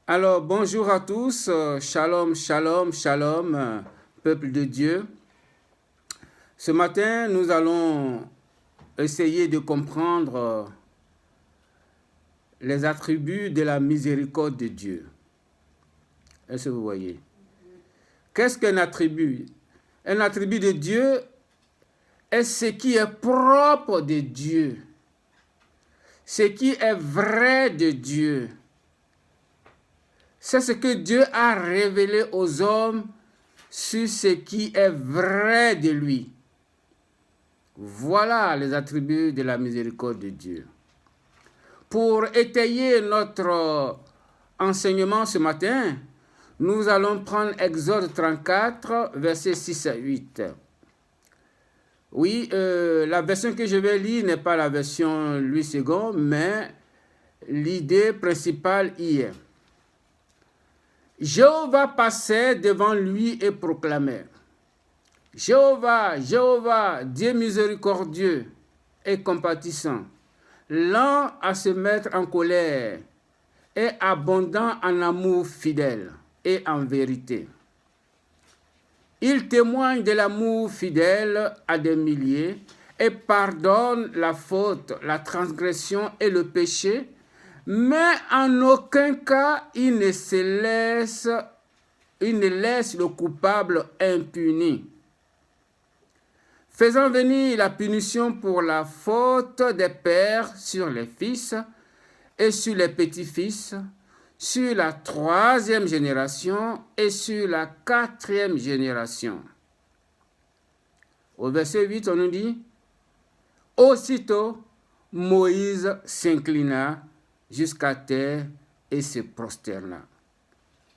Alors, bonjour à tous, shalom, shalom, shalom, peuple de Dieu. Ce matin, nous allons essayer de comprendre les attributs de la miséricorde de Dieu. Est-ce que vous voyez? Qu'est-ce qu'un attribut? Un attribut de Dieu est ce qui est propre de Dieu, ce qui est vrai de Dieu. C'est ce que Dieu a révélé aux hommes sur ce qui est vrai de lui. Voilà les attributs de la miséricorde de Dieu. Pour étayer notre enseignement ce matin, nous allons prendre Exode 34, versets 6 à 8. Oui, la version que je vais lire n'est pas la version Louis II, mais l'idée principale y est. Jéhovah passait devant lui et proclamait: Jéhovah, Jéhovah, Dieu miséricordieux et compatissant, lent à se mettre en colère et abondant en amour fidèle et en vérité. Il témoigne de l'amour fidèle à des milliers et pardonne la faute, la transgression et le péché, mais en aucun cas il ne laisse le coupable impuni, faisant venir la punition pour la faute des pères sur les fils et sur les petits-fils, sur la 3e génération et sur la 4e génération. Au verset 8, on nous dit: Aussitôt, Moïse s'inclina jusqu'à terre et se prosterna.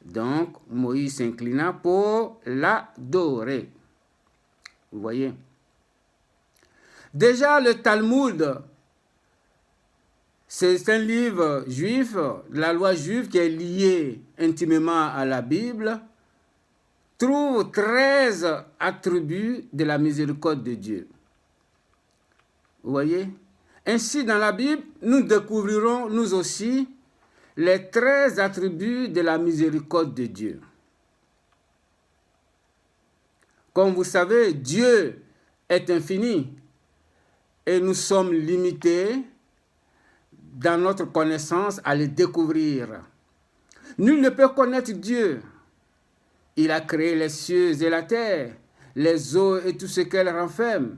Donc, Moïse s'inclina pour l'adorer. Vous voyez? Déjà, le Talmud, c'est un livre juif, de la loi juive qui est lié intimement à la Bible, trouve 13 attributs de la miséricorde de Dieu. Vous voyez? Ainsi, dans la Bible, nous découvrirons, nous aussi, les 13 attributs de la miséricorde de Dieu. Comme vous savez, Dieu est infini et nous sommes limités dans notre connaissance à le découvrir. Nul ne peut connaître Dieu. Il a créé les cieux et la terre, les eaux et tout ce qu'elles renferment.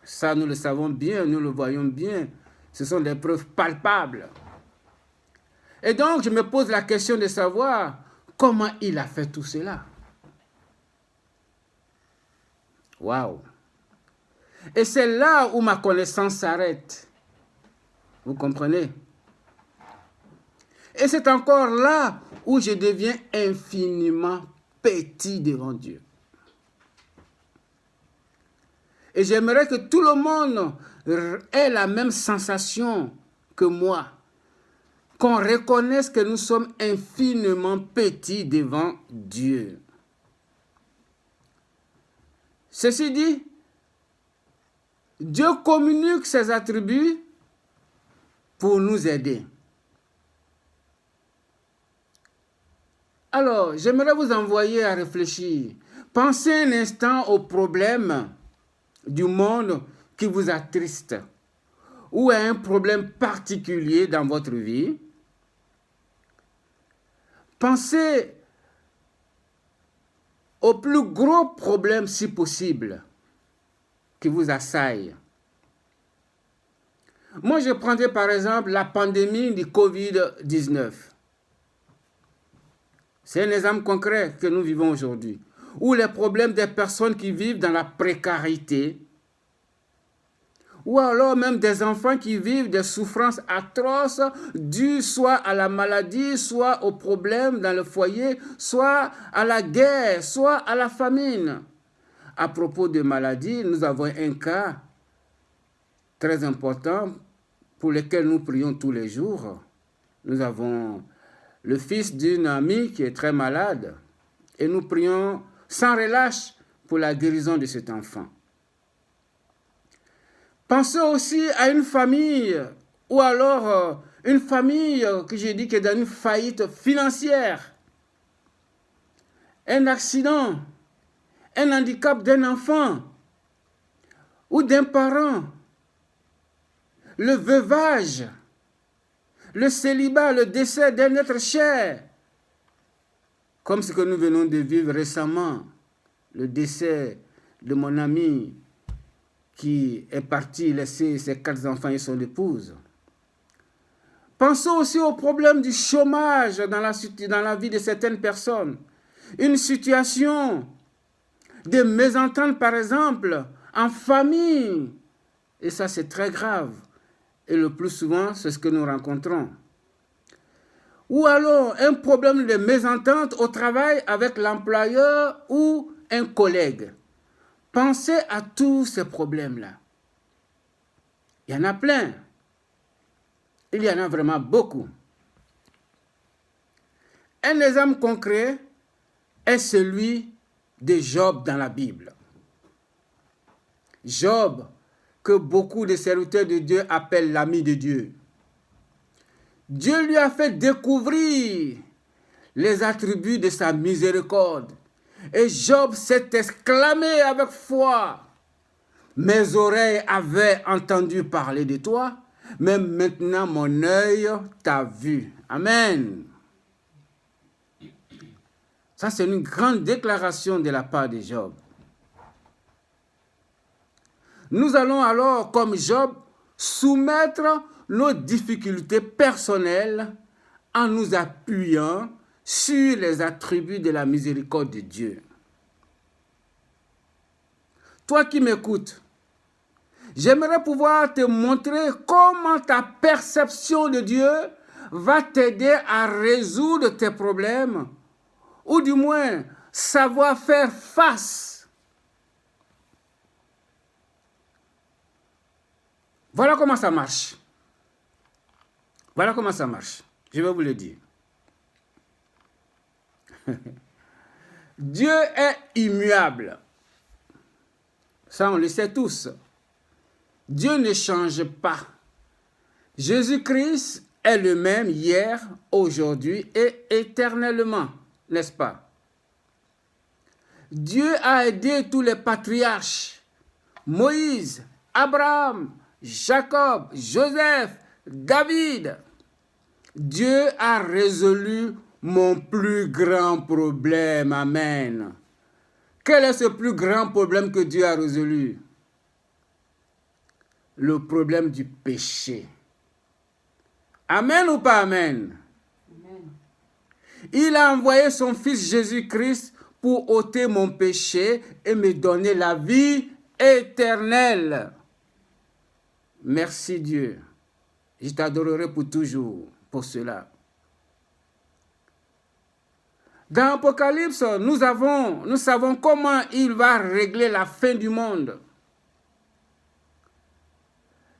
Ça, nous le savons bien, nous le voyons bien. Ce sont des preuves palpables. Et donc, je me pose la question de savoir comment il a fait tout cela. Waouh! Et c'est là où ma connaissance s'arrête. Vous comprenez? Et c'est encore là où je deviens infiniment petit devant Dieu. Et j'aimerais que tout le monde ait la même sensation que moi, qu'on reconnaisse que nous sommes infiniment petits devant Dieu. Ceci dit, Dieu communique ses attributs pour nous aider. Alors, j'aimerais vous envoyer à réfléchir. Pensez un instant aux problèmes du monde qui vous attriste, ou à un problème particulier dans votre vie. Pensez au plus gros problème, si possible, qui vous assaille. Moi, je prendrais par exemple la pandémie du Covid-19. C'est un exemple concret que nous vivons aujourd'hui. Ou les problèmes des personnes qui vivent dans la précarité. Ou alors même des enfants qui vivent des souffrances atroces dues soit à la maladie, soit aux problèmes dans le foyer, soit à la guerre, soit à la famine. À propos de maladie, nous avons un cas très important pour lequel nous prions tous les jours. Nous avons le fils d'une amie qui est très malade et nous prions sans relâche pour la guérison de cet enfant. Pensez aussi à une famille ou alors Une famille que j'ai dit qui est dans une faillite financière. Un accident, un handicap d'un enfant ou d'un parent. Le veuvage, le célibat, le décès d'un être cher. Comme ce que nous venons de vivre récemment, le décès de mon ami qui est parti laisser ses 4 enfants et son épouse. Pensons aussi au problème du chômage dans la vie de certaines personnes. Une situation de mésentente, par exemple, en famille. Et ça, c'est très grave. Et le plus souvent, c'est ce que nous rencontrons. Ou alors, un problème de mésentente au travail avec l'employeur ou un collègue. Pensez à tous ces problèmes-là. Il y en a plein. Il y en a vraiment beaucoup. Un exemple concret est celui de Job dans la Bible. Job, que beaucoup de serviteurs de Dieu appellent l'ami de Dieu. Dieu lui a fait découvrir les attributs de sa miséricorde. Et Job s'est exclamé avec foi. Mes oreilles avaient entendu parler de toi, mais maintenant mon œil t'a vu. Amen. Ça, c'est une grande déclaration de la part de Job. Nous allons alors, comme Job, soumettre nos difficultés personnelles en nous appuyant sur les attributs de la miséricorde de Dieu. Toi qui m'écoutes, j'aimerais pouvoir te montrer comment ta perception de Dieu va t'aider à résoudre tes problèmes, ou du moins savoir faire face. Voilà comment ça marche. Voilà comment ça marche. Je vais vous le dire. Dieu est immuable. Ça, on le sait tous. Dieu ne change pas. Jésus-Christ est le même hier, aujourd'hui et éternellement, n'est-ce pas? Dieu a aidé tous les patriarches. Moïse, Abraham, Jacob, Joseph, David. Dieu a résolu mon plus grand problème. Amen. Quel est ce plus grand problème que Dieu a résolu? Le problème du péché. Amen ou pas amen? Amen. Il a envoyé son fils Jésus-Christ pour ôter mon péché et me donner la vie éternelle. Merci Dieu. Je t'adorerai pour toujours pour cela. Dans l'Apocalypse, nous savons comment il va régler la fin du monde.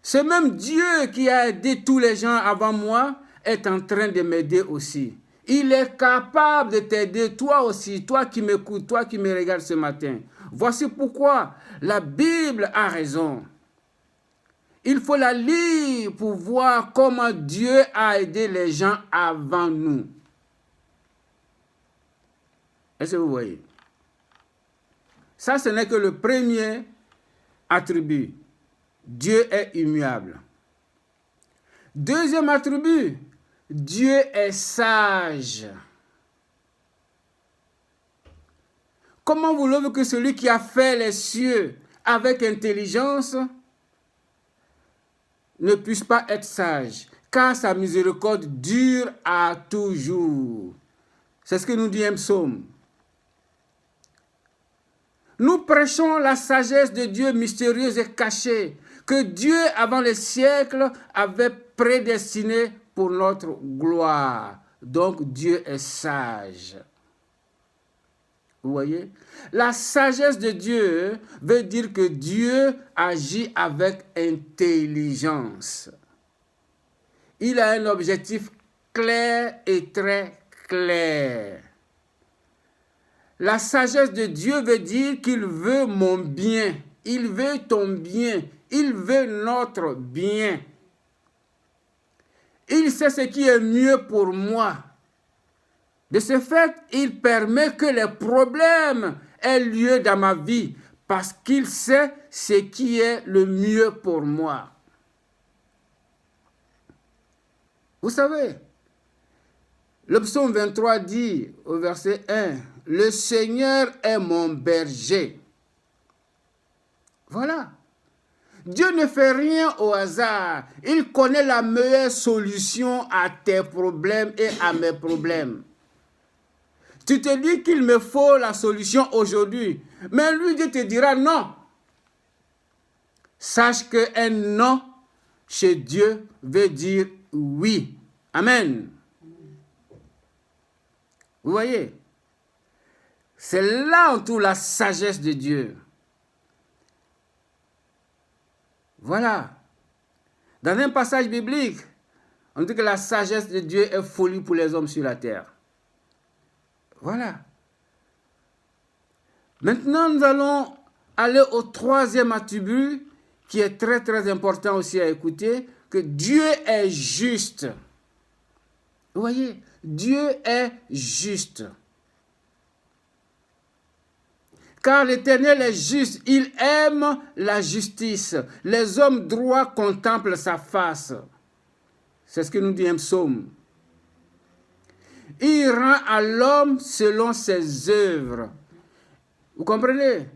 Ce même Dieu qui a aidé tous les gens avant moi est en train de m'aider aussi. Il est capable de t'aider toi aussi, toi qui m'écoutes, toi qui me regardes ce matin. Voici pourquoi la Bible a raison. Il faut la lire pour voir comment Dieu a aidé les gens avant nous. Est-ce que vous voyez? Ça, ce n'est que le premier attribut. Dieu est immuable. Deuxième attribut, Dieu est sage. Comment voulez-vous que celui qui a fait les cieux avec intelligence ne puisse pas être sage? Car sa miséricorde dure à toujours. C'est ce que nous dit un psaume. Nous prêchons la sagesse de Dieu mystérieuse et cachée, que Dieu, avant les siècles, avait prédestinée pour notre gloire. Donc, Dieu est sage. Vous voyez? La sagesse de Dieu veut dire que Dieu agit avec intelligence. Il a un objectif clair et très clair. La sagesse de Dieu veut dire qu'il veut mon bien. Il veut ton bien. Il veut notre bien. Il sait ce qui est mieux pour moi. De ce fait, il permet que les problèmes aient lieu dans ma vie parce qu'il sait ce qui est le mieux pour moi. Vous savez, le psaume 23 dit au verset 1, « Le Seigneur est mon berger. » Voilà. Dieu ne fait rien au hasard. Il connaît la meilleure solution à tes problèmes et à mes problèmes. Tu te dis qu'il me faut la solution aujourd'hui, mais lui, Dieu te dira non. Sache qu'un non chez Dieu veut dire oui. Amen. Vous voyez? C'est là en tout la sagesse de Dieu. Voilà. Dans un passage biblique, on dit que la sagesse de Dieu est folie pour les hommes sur la terre. Voilà. Maintenant, nous allons aller au troisième attribut qui est très très important aussi à écouter, que Dieu est juste. Vous voyez, Dieu est juste. Car l'Éternel est juste, il aime la justice. Les hommes droits contemplent sa face. C'est ce que nous dit un psaume. Il rend à l'homme selon ses œuvres. Vous comprenez?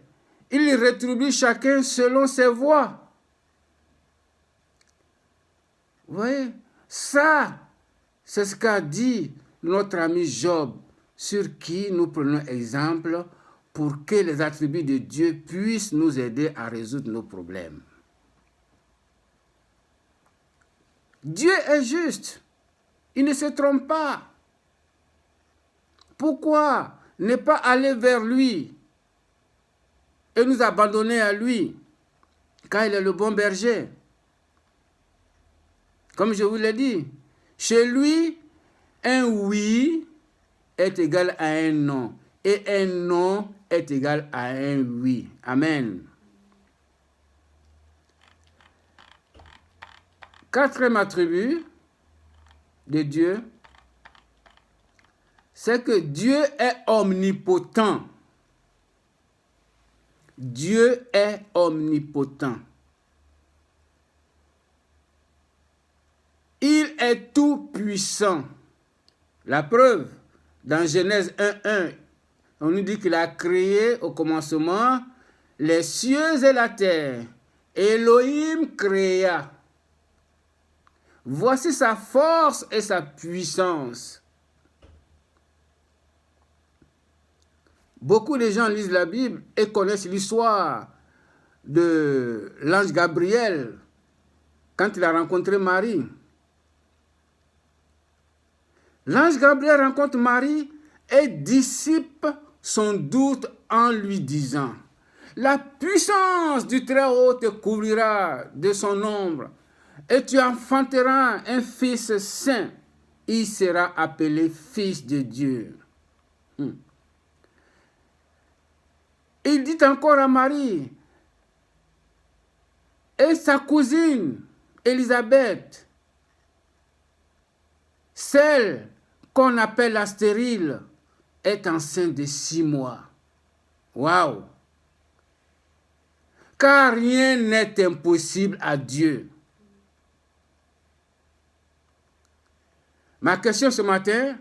Il rétribue chacun selon ses voies. Vous voyez? Ça, c'est ce qu'a dit notre ami Job, sur qui nous prenons exemple pour que les attributs de Dieu puissent nous aider à résoudre nos problèmes. Dieu est juste. Il ne se trompe pas. Pourquoi ne pas aller vers lui et nous abandonner à lui, car il est le bon berger? Comme je vous l'ai dit, chez lui, un oui est égal à un non, et un non est égal à un oui. Amen. Quatrième attribut de Dieu, c'est que Dieu est omnipotent. Dieu est omnipotent. Il est tout puissant. La preuve, dans Genèse 1:1, on nous dit qu'il a créé au commencement les cieux et la terre. Elohim créa. Voici sa force et sa puissance. Beaucoup de gens lisent la Bible et connaissent l'histoire de l'ange Gabriel quand il a rencontré Marie. L'ange Gabriel rencontre Marie et dissipe son doute en lui disant, « La puissance du Très-Haut te couvrira de son ombre, et tu enfanteras un fils saint. Il sera appelé Fils de Dieu. » Il dit encore à Marie et sa cousine Élisabeth, celle qu'on appelle la stérile, est enceinte de 6 mois. Waouh! Car rien n'est impossible à Dieu. Ma question ce matin,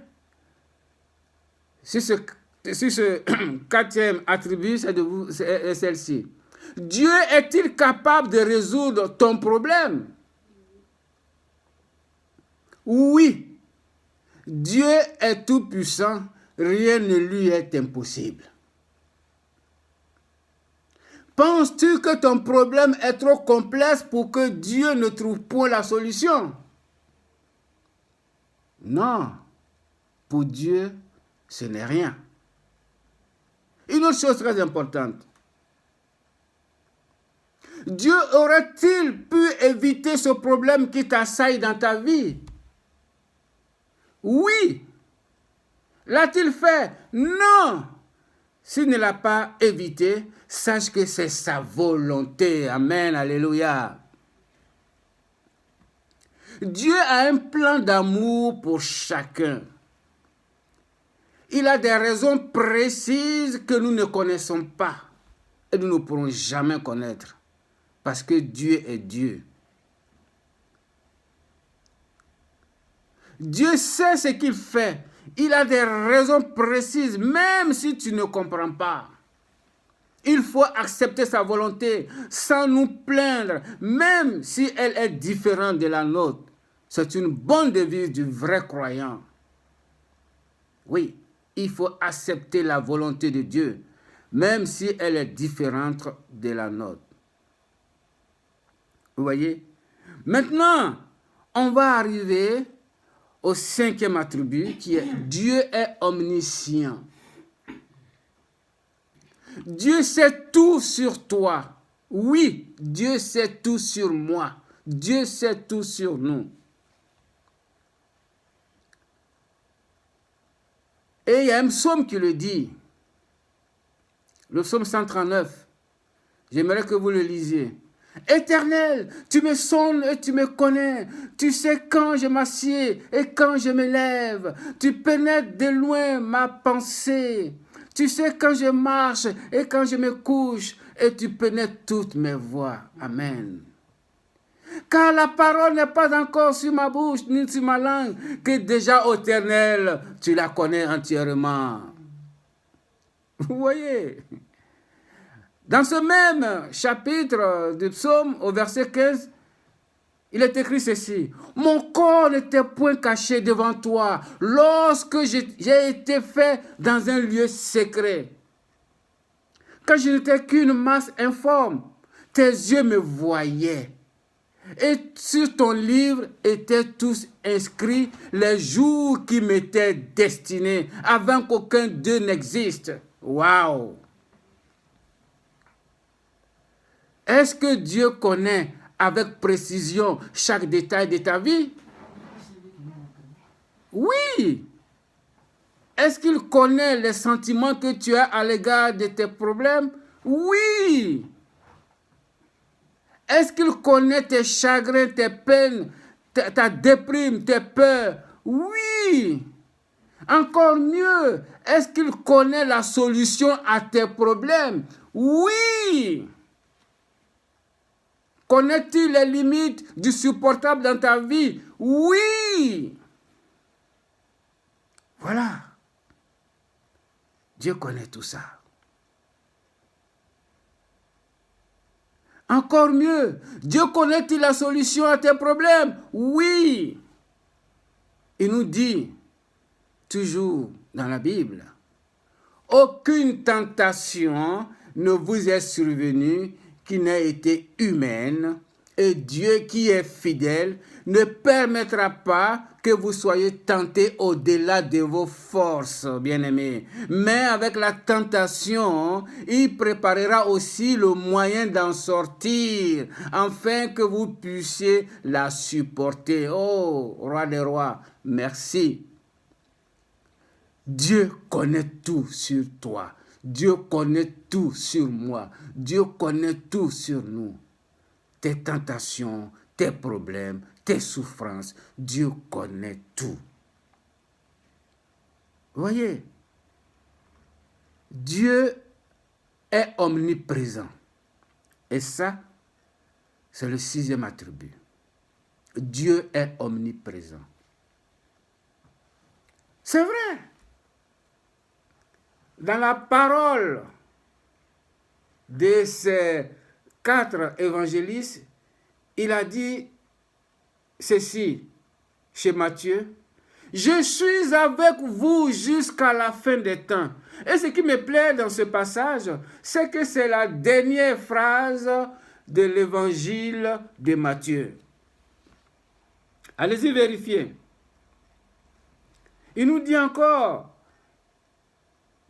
sur ce quatrième attribut, c'est celle-ci. Dieu est-il capable de résoudre ton problème? Oui. Dieu est tout puissant, rien ne lui est impossible. Penses-tu que ton problème est trop complexe pour que Dieu ne trouve point la solution? Non, pour Dieu, ce n'est rien. Une autre chose très importante. Dieu aurait-il pu éviter ce problème qui t'assaille dans ta vie? Oui. L'a-t-il fait? Non. S'il ne l'a pas évité, sache que c'est sa volonté. Amen, alléluia. Dieu a un plan d'amour pour chacun. Il a des raisons précises que nous ne connaissons pas et nous ne pourrons jamais connaître parce que Dieu est Dieu. Dieu sait ce qu'il fait. Il a des raisons précises, même si tu ne comprends pas. Il faut accepter sa volonté sans nous plaindre, même si elle est différente de la nôtre. C'est une bonne devise du vrai croyant. Oui, il faut accepter la volonté de Dieu, même si elle est différente de la nôtre. Vous voyez? Maintenant, on va arriver au 5e attribut qui est Dieu est omniscient. Dieu sait tout sur toi. Oui, Dieu sait tout sur moi. Dieu sait tout sur nous. Et il y a un psaume qui le dit. Le psaume 139. J'aimerais que vous le lisiez. Éternel, tu me sondes et tu me connais. Tu sais quand je m'assieds et quand je me lève. Tu pénètres de loin ma pensée. Tu sais quand je marche et quand je me couche. Et tu pénètres toutes mes voies. Amen. Car la parole n'est pas encore sur ma bouche ni sur ma langue, que déjà, ô Éternel, tu la connais entièrement. Vous voyez? Dans ce même chapitre du psaume, au verset 15, il est écrit ceci. Mon corps n'était point caché devant toi lorsque j'ai été fait dans un lieu secret. Quand je n'étais qu'une masse informe, tes yeux me voyaient. Et sur ton livre étaient tous inscrits les jours qui m'étaient destinés avant qu'aucun d'eux n'existe. Waouh! Est-ce que Dieu connaît avec précision chaque détail de ta vie? Oui! Est-ce qu'il connaît les sentiments que tu as à l'égard de tes problèmes? Oui! Est-ce qu'il connaît tes chagrins, tes peines, ta déprime, tes peurs? Oui! Encore mieux, est-ce qu'il connaît la solution à tes problèmes? Oui! Connais-tu les limites du supportable dans ta vie? Oui! Voilà. Dieu connaît tout ça. Encore mieux, Dieu connaît-il la solution à tes problèmes? Oui! Il nous dit, toujours dans la Bible, aucune tentation ne vous est survenue qui n'ait été humaine, et Dieu qui est fidèle ne permettra pas que vous soyez tentés au-delà de vos forces, bien-aimés. Mais avec la tentation, il préparera aussi le moyen d'en sortir, afin que vous puissiez la supporter. Oh, roi des rois, merci. Dieu connaît tout sur toi. Dieu connaît tout sur moi. Dieu connaît tout sur nous. Tes tentations, tes problèmes, tes souffrances. Dieu connaît tout. Voyez, Dieu est omniprésent. Et ça, c'est le 6e attribut. Dieu est omniprésent. C'est vrai. Dans la parole de ces 4 évangélistes, il a dit ceci chez Matthieu. Je suis avec vous jusqu'à la fin des temps. Et ce qui me plaît dans ce passage, c'est que c'est la dernière phrase de l'évangile de Matthieu. Allez-y vérifier. Il nous dit encore,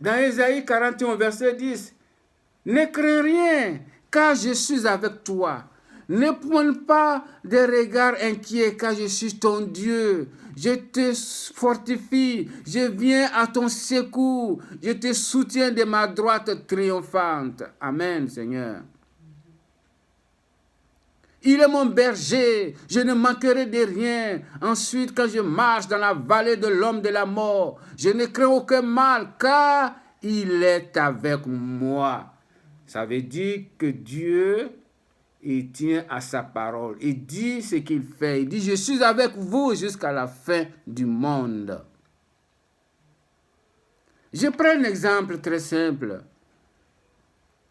dans Ésaïe 41, verset 10, « Ne crains rien, car je suis avec toi. Ne pointe pas des regards inquiets, car je suis ton Dieu. Je te fortifie, je viens à ton secours, je te soutiens de ma droite triomphante. » Amen, Seigneur. Il est mon berger, je ne manquerai de rien. Ensuite, quand je marche dans la vallée de l'homme de la mort, je ne crains aucun mal, car il est avec moi. Ça veut dire que Dieu, il tient à sa parole. Il dit ce qu'il fait. Il dit, je suis avec vous jusqu'à la fin du monde. Je prends un exemple très simple.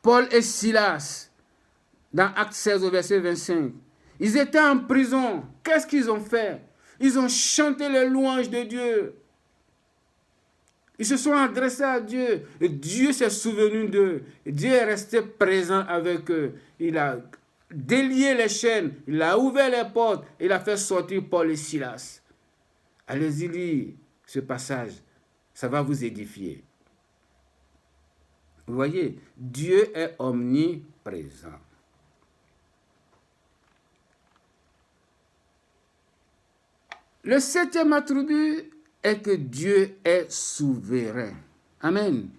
Paul et Silas, dans Actes 16 au verset 25, ils étaient en prison. Qu'est-ce qu'ils ont fait? Ils ont chanté les louanges de Dieu. Ils se sont adressés à Dieu. Et Dieu s'est souvenu d'eux. Dieu est resté présent avec eux. Il a délié les chaînes. Il a ouvert les portes. Il a fait sortir Paul et Silas. Allez-y lire ce passage. Ça va vous édifier. Vous voyez, Dieu est omniprésent. Le 7e attribut est que Dieu est souverain. Amen.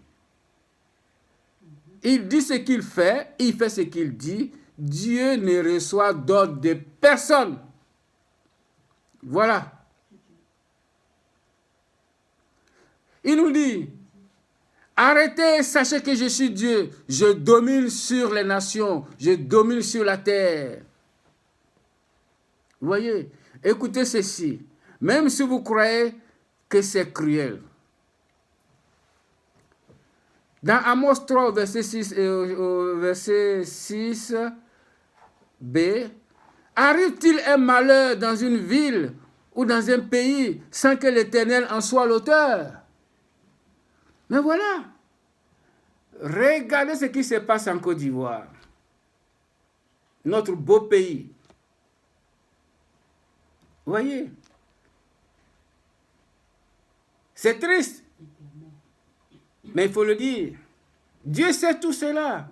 Il dit ce qu'il fait ce qu'il dit. Dieu ne reçoit d'ordre de personne. Voilà. Il nous dit, arrêtez et sachez que je suis Dieu. Je domine sur les nations. Je domine sur la terre. Vous voyez, écoutez ceci. Même si vous croyez que c'est cruel. Dans Amos 3, verset 6, verset 6b, arrive-t-il un malheur dans une ville ou dans un pays sans que l'Éternel en soit l'auteur? Mais voilà. Regardez ce qui se passe en Côte d'Ivoire. Notre beau pays. Vous voyez? C'est triste. Mais il faut le dire. Dieu sait tout cela.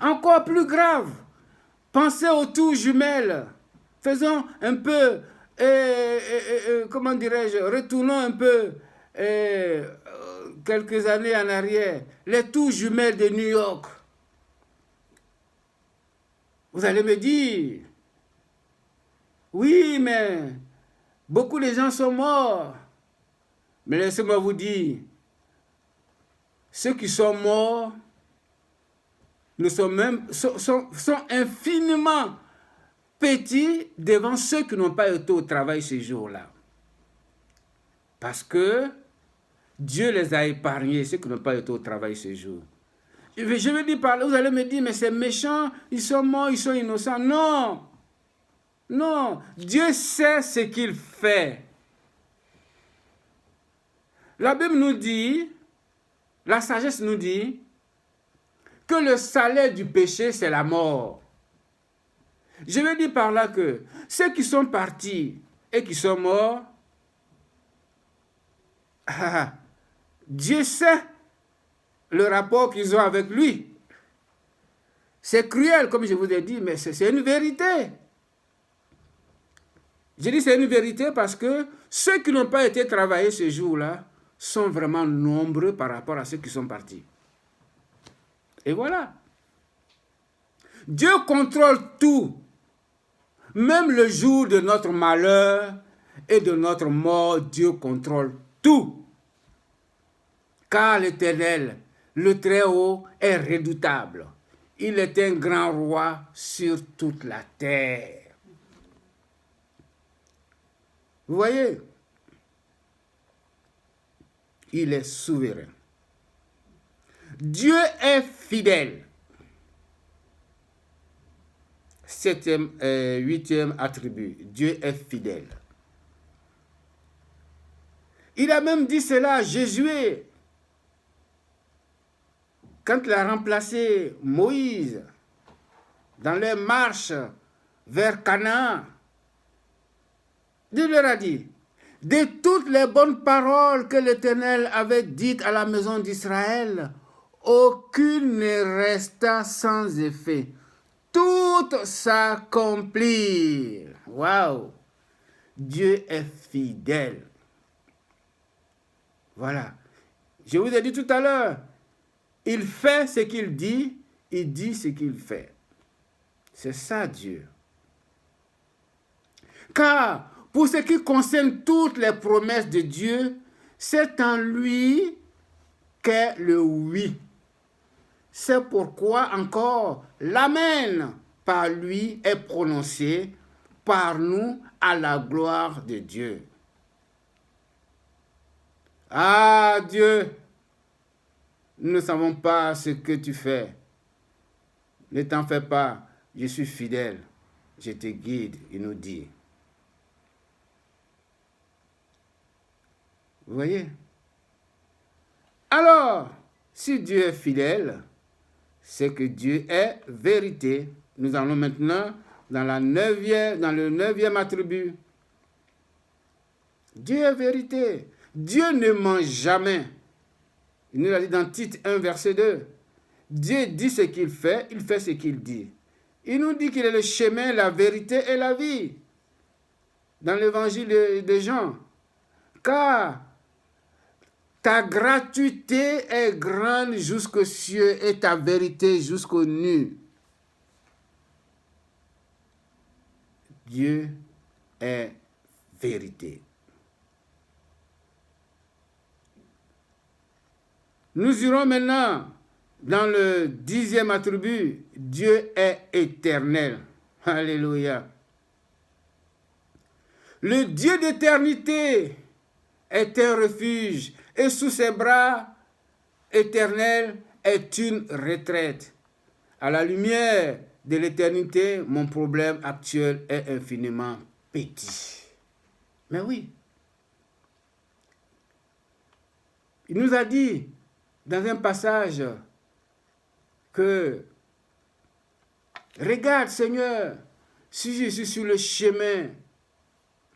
Encore plus grave. Pensez aux tours jumelles. Faisons un peu, comment dirais-je, retournons un peu quelques années en arrière. Les tours jumelles de New York. Vous allez me dire, oui, mais beaucoup de gens sont morts. Mais laissez-moi vous dire, ceux qui sont morts sont infiniment petits devant ceux qui n'ont pas été au travail ce jour-là. Parce que Dieu les a épargnés, ceux qui n'ont pas été au travail ce jour. Je vais dire par là, vous allez me dire, mais c'est méchant, ils sont morts, ils sont innocents. Non, non, Dieu sait ce qu'il fait. La Bible nous dit, la sagesse nous dit, que le salaire du péché, c'est la mort. Je veux dire par là que ceux qui sont partis et qui sont morts, Dieu sait le rapport qu'ils ont avec lui. C'est cruel, comme je vous ai dit, mais c'est une vérité. Je dis c'est une vérité parce que ceux qui n'ont pas été travaillés ce jour-là sont vraiment nombreux par rapport à ceux qui sont partis. Et voilà. Dieu contrôle tout. Même le jour de notre malheur et de notre mort, Dieu contrôle tout. Car l'Éternel, le Très-Haut, est redoutable. Il est un grand roi sur toute la terre. Vous voyez? Il est souverain. Dieu est fidèle. 8e attribut. Dieu est fidèle. Il a même dit cela à Josué. Quand il a remplacé Moïse dans leur marche vers Canaan, Dieu leur a dit, de toutes les bonnes paroles que l'Éternel avait dites à la maison d'Israël, aucune ne resta sans effet. Toutes s'accomplirent. Waouh! Dieu est fidèle. Voilà. Je vous ai dit tout à l'heure, il fait ce qu'il dit ce qu'il fait. C'est ça Dieu. Car pour ce qui concerne toutes les promesses de Dieu, c'est en lui qu'est le oui. C'est pourquoi encore l'Amen par lui est prononcé par nous à la gloire de Dieu. Ah Dieu, nous ne savons pas ce que tu fais. Ne t'en fais pas, je suis fidèle, je te guide, il nous dit. Vous voyez? Alors, si Dieu est fidèle, c'est que Dieu est vérité. Nous allons maintenant dans le 9e attribut. Dieu est vérité. Dieu ne ment jamais. Il nous l'a dit dans Tite 1, verset 2. Dieu dit ce qu'il fait ce qu'il dit. Il nous dit qu'il est le chemin, la vérité et la vie. Dans l'évangile de Jean. Car ta gratuité est grande jusqu'aux cieux et ta vérité jusqu'aux nues. Dieu est vérité. Nous irons maintenant dans le 10e attribut. Dieu est éternel. Alléluia. Le Dieu d'éternité est un refuge et sous ses bras éternels est une retraite. À la lumière de l'éternité, mon problème actuel est infiniment petit. Mais oui, il nous a dit dans un passage que regarde Seigneur, si je suis sur le chemin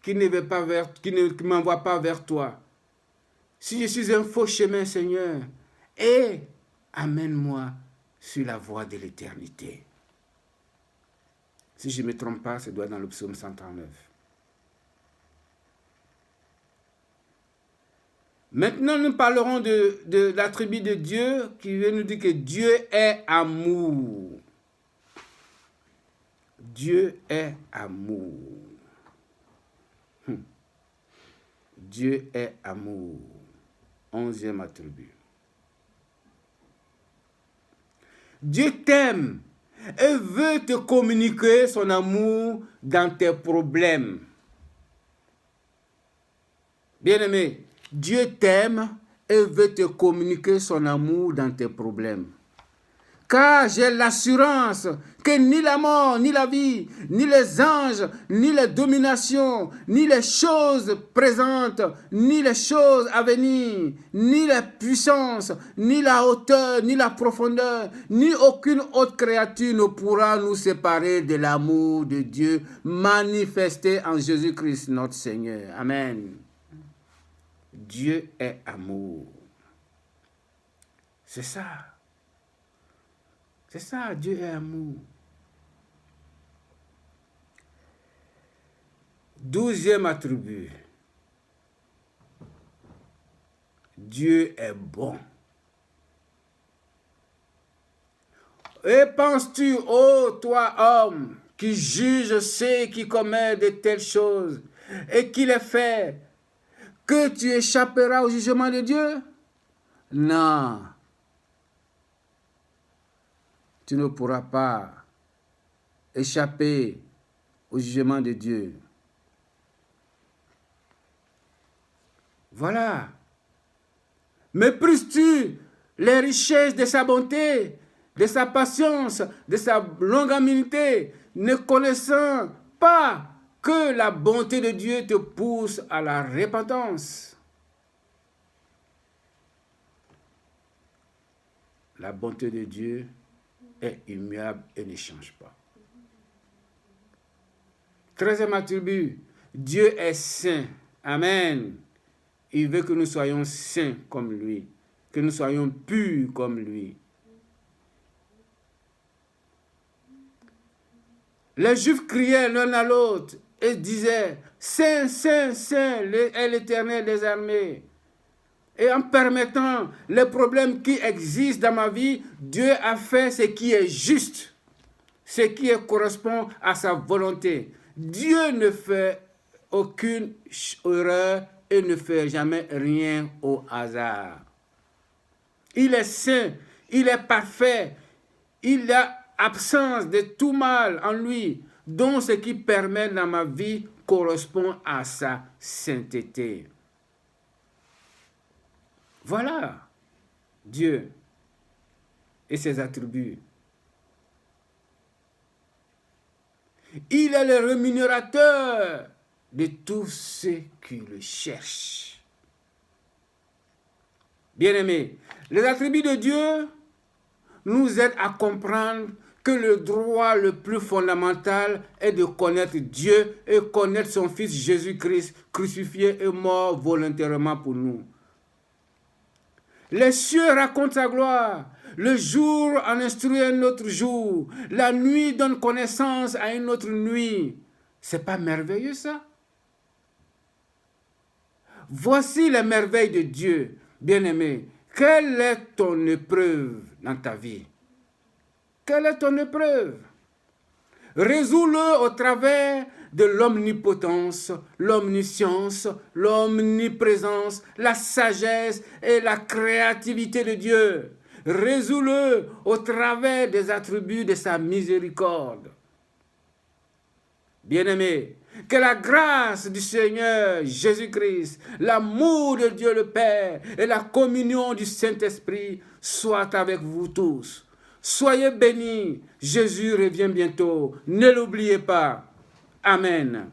qui ne m'envoie pas vers toi, si je suis un faux chemin, Seigneur, et amène-moi sur la voie de l'éternité. Si je ne me trompe pas, ça doit être dans le psaume 139. Maintenant, nous parlerons de l'attribut de Dieu qui vient nous dire que Dieu est amour. Dieu est amour. Dieu est amour. 11e attribut. Dieu t'aime et veut te communiquer son amour dans tes problèmes. Bien-aimé, Dieu t'aime et veut te communiquer son amour dans tes problèmes. Car j'ai l'assurance que ni la mort, ni la vie, ni les anges, ni les dominations, ni les choses présentes, ni les choses à venir, ni les puissances, ni la hauteur, ni la profondeur, ni aucune autre créature ne pourra nous séparer de l'amour de Dieu manifesté en Jésus-Christ notre Seigneur. Amen. Dieu est amour. C'est ça. C'est ça, Dieu est amour. 12e attribut. Dieu est bon. Et penses-tu, ô toi homme, qui juge ceux qui commettent de telles choses, et qui les fait, que tu échapperas au jugement de Dieu? Non. Tu ne pourras pas échapper au jugement de Dieu. Voilà. Méprises-tu les richesses de sa bonté, de sa patience, de sa longanimité, ne connaissant pas que la bonté de Dieu te pousse à la repentance? La bonté de Dieu est immuable et ne change pas. 13e attribut, Dieu est saint. Amen. Il veut que nous soyons saints comme lui, que nous soyons purs comme lui. Les Juifs criaient l'un à l'autre et disaient, Saint, Saint, Saint est l'Éternel des armées. Et en permettant les problèmes qui existent dans ma vie, Dieu a fait ce qui est juste. ce qui correspond à sa volonté. Dieu ne fait aucune erreur et ne fait jamais rien au hasard. Il est saint, il est parfait, il a absence de tout mal en lui, donc ce qui permet dans ma vie correspond à sa sainteté. Voilà Dieu et ses attributs. Il est le rémunérateur de tous ceux qui le cherchent. Bien-aimés, les attributs de Dieu nous aident à comprendre que le droit le plus fondamental est de connaître Dieu et connaître son Fils Jésus-Christ, crucifié et mort volontairement pour nous. Les cieux racontent sa gloire. Le jour en instruit un autre jour. La nuit donne connaissance à une autre nuit. C'est pas merveilleux ça? Voici les merveilles de Dieu. Bien-aimé, quelle est ton épreuve dans ta vie? Quelle est ton épreuve? Résous-le au travers de l'omnipotence, l'omniscience, l'omniprésence, la sagesse et la créativité de Dieu. Résous-le au travers des attributs de sa miséricorde. Bien-aimés, que la grâce du Seigneur Jésus-Christ, l'amour de Dieu le Père et la communion du Saint-Esprit soient avec vous tous. Soyez bénis. Jésus revient bientôt. Ne l'oubliez pas. Amen.